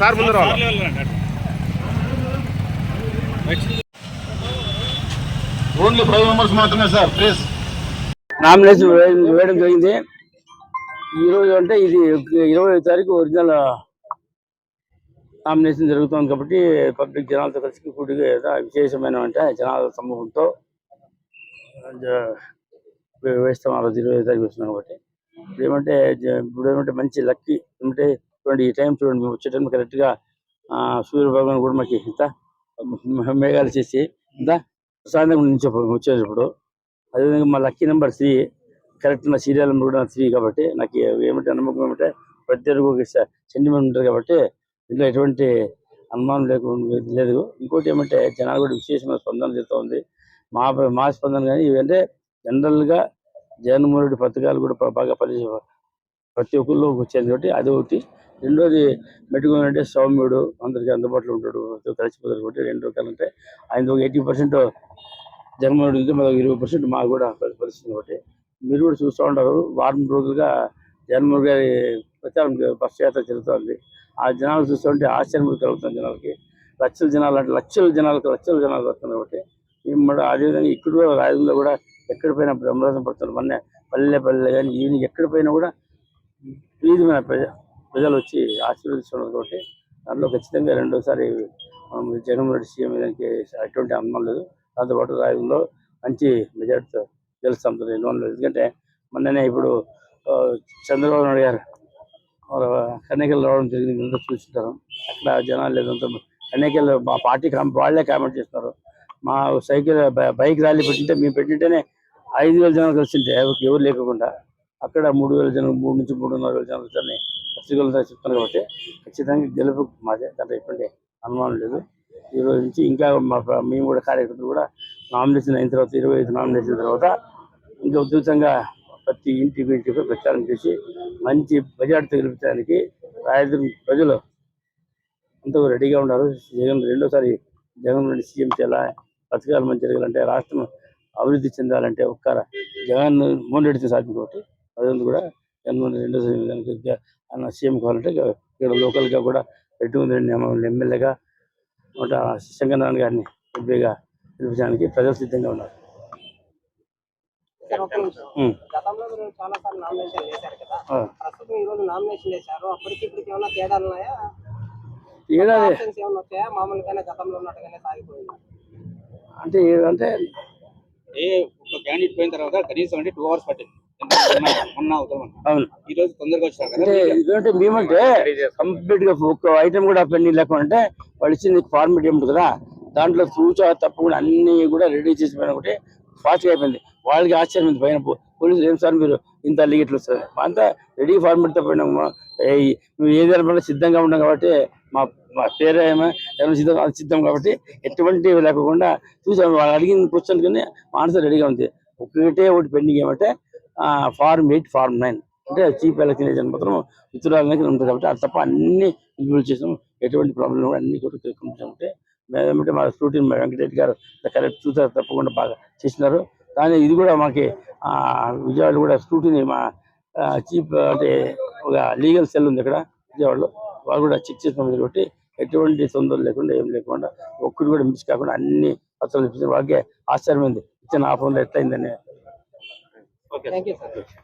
Sir ముందు రావాలి. Only 5 members మాత్రమే సార్ ప్లీజ్. నామినేషన్ వేయడం జరిగింది. ఈరోజు అంటే ఇది 20వ తారీఖు ఒరిజినల్ నామినేషన్ జరుగుతుంది కాబట్టి పబ్లిక్ జనాలతో కలిసి కూడిగా విశేషమైన అంటే జనాల సమూహంతో వేస్తాం. ఆ రోజు 20వ తారీఖు వస్తున్నాం కాబట్టి ఇప్పుడు ఏమంటే మంచి లక్కీ ఏమంటే చూడండి, ఈ టైం చూడండి, మేము వచ్చే టైం కరెక్ట్గా సూర్యభగవాన్ కూడా మాకు ఇంత మేఘాలు చేసి ఇంత ప్రశాంతంగా నుంచి వచ్చేటప్పుడు. అదేవిధంగా మా లక్కీ నెంబర్ 3 కరెక్ట్, నా సీరియల్ నెంబర్ కూడా 3 కాబట్టి నాకు ఏమంటే నమ్మకం ఏమంటే ప్రత్యేక సెంటిమెంట్ ఉంటుంది కాబట్టి ఇందులో ఎటువంటి అనుమానం లేదు. ఇంకోటి ఏమంటే జనాలు కూడా విశేషమైన స్పందన చేస్తూ ఉంది. మా స్పందన కానీ ఇవంటే జనరల్గా జగన్మోహన్ రెడ్డి పథకాలు కూడా బాగా ప్రతి ఒక్కరిలో వచ్చేది కాబట్టి అది ఒకటి. రెండోది మెట్టుకుని అంటే సౌమ్యుడు, అందరికీ అందుబాటులో ఉంటాడు, కలిసిపోతాడు కాబట్టి 2 రకాలు ఉంటాయి. ఆయన ఒక 80% జగన్మోహన్ రెడ్డి ఉంటే మాకు 20% మాకు కూడా పరిస్థితి కాబట్టి మీరు కూడా చూస్తూ ఉంటారు. వారం రోజులుగా జగన్మోహన్ గారి ప్రచారం బస్ యాత్ర జరుగుతుంది. ఆ జనాలు చూస్తుంటే ఆశ్చర్యం కలుగుతుంది. జనాలకి లక్షల జనాలు అంటే లక్షల జనాలు వస్తున్నారు కాబట్టి మేము కూడా అదేవిధంగా ఇక్కడ రాజుల్లో కూడా ఎక్కడ పోయినా బ్రహ్మరథం పడుతున్నారు. మొన్న పల్లె కానీ ఈవినింగ్ ఎక్కడ పోయినా కూడా ప్లీజమైన ప్రజలు వచ్చి ఆశీర్వదిస్తున్నారు కాబట్టి దాంట్లో ఖచ్చితంగా రెండోసారి జగన్మోహన్ రెడ్డి సీఎం దానికి ఎటువంటి అనుమానం లేదు. దాంతోపాటు రాజుల్లో మంచి మెజార్టీతో గెలుస్తాం అనుమానం లేదు. ఎందుకంటే మొన్ననే ఇప్పుడు చంద్రబాబు నాయుడు గారు కన్నేకలు రావడం జరిగింది, అందరూ చూస్తుంటారు. అక్కడ జనాలు లేదంతా కన్నేకలు మా పార్టీ వాళ్ళే కామెంట్ చేస్తున్నారు. మా సైకిల్ బైక్ ర్యాలీ పెట్టింటే మేము పెట్టింటేనే 5,000 జనాలు కలిసింటే ఎవరు లేకుండా అక్కడ 3,000 జనం, 3 నుంచి 3,500 జనాలు వచ్చారని పత్రికలతో చెప్తున్నారు కాబట్టి ఖచ్చితంగా గెలుపు మాదే, దాంట్లో ఎటువంటి అనుమానం లేదు. ఈరోజు నుంచి ఇంకా మేము కూడా కార్యకర్తలు కూడా నామినేషన్ అయిన తర్వాత 25 నామినేషన్ తర్వాత ఇంకా ఉధృతంగా ప్రతి ఇంటికి ప్రచారం చేసి మంచి మెజార్టీతో గెలిపించడానికి రాయదుర్గం ప్రజలు అంతా రెడీగా ఉన్నారు. రెండోసారి జగన్ రెడ్డి సీఎం చేయాలా, పథకాలు మంచి జరగాలంటే, రాష్ట్రం అభివృద్ధి చెందాలంటే ఒక్క జగన్మోహన్ రెడ్డితో సాధ్యం కాబట్టి ప్రజలు కూడా జగన్మోహన్ రెడ్డి రెండోసారి ఆయన సీఎం కావాలంటే ఇక్కడ లోకల్గా కూడా పెట్టుకుని ఎమ్మెల్యేగా శంకరనారాయణ గారిని ఎంపీగా గెలిపించడానికి ప్రజలు సిద్ధంగా ఉన్నారు. గతంలో మీరు చాలా సార్లు నామినేషన్ చేశారు కదా, ప్రస్తుతం ఈ రోజు నామినేషన్ చేశారు, అప్పటికి ఇప్పటికి ఏమైనా తేడాలు ఉన్నాయా? ఏమైనా వచ్చాయా? మామూలుగానే గతంలో ఉన్నట్టుగానే సాగిపోయింది అంటే ఏదంటే ఒక క్యాండిడేట్ పోయిన తర్వాత కనీసం అంటే 2 hours పట్టింది. అవును, ఈ రోజు తొందరగా వచ్చారు. అంటే మేమంటే కంప్లీట్ గా ఒక ఐటమ్ కూడా పెండింగ్ లేకుండా వాళ్ళు ఇచ్చింది ఫార్మేట్ ఏమిటి కదా, దాంట్లో సూచన తప్పకుండా అన్ని కూడా రెడీ చేసి పోయినా ఒకటి ఫాస్ట్గా అయిపోయింది. వాళ్ళకి ఆశ్చర్యం పైన పోలీసులు ఏం సార్ మీరు ఇంత లిగిట్లు వస్తుంది, అంతా రెడీ ఫార్మేట్తో పోయినాము. మేము ఏదైనా సిద్ధంగా ఉన్నాం కాబట్టి మా పేరు ఏమైనా సిద్ధం కాబట్టి ఎటువంటి లేకుండా చూసాము. వాళ్ళు అడిగిన క్వశ్చన్ కానీ ఆన్సర్ రెడీగా ఉంది. ఒకటి పెండింగ్ ఏమంటే Form 8, Form 9 అంటే చీఫ్ ఎలక్షన్ ఏజెంట్ మాత్రం ఉత్తరాలకి ఉంటుంది కాబట్టి అది తప్ప అన్ని ఇంప్లిమెంట్ చేసాం. ఎటువంటి ప్రాబ్లం కూడా అన్ని కూడా తెలుసుకుంటే మేమంటే మా స్క్రూటిన్ వెంకటరెడ్డి గారు కరెక్ట్ చూసారు, తప్పకుండా బాగా చేసినారు. కానీ ఇది కూడా మాకు విజయవాడ కూడా స్క్రూటిని మా చీఫ్ అంటే ఒక లీగల్ సెల్ ఉంది ఇక్కడ విజయవాడలో, వాళ్ళు కూడా చెక్ చేసిన కాబట్టి ఎటువంటి తొందరలు లేకుండా ఏం లేకుండా ఒక్కటి కూడా మిస్ కాకుండా అన్ని పత్రాలు ఇప్పించిన వాళ్ళకే ఆశ్చర్యమైంది ఇచ్చిన ఆఫర్లో ఎట్లయిందని. Thank you, sir.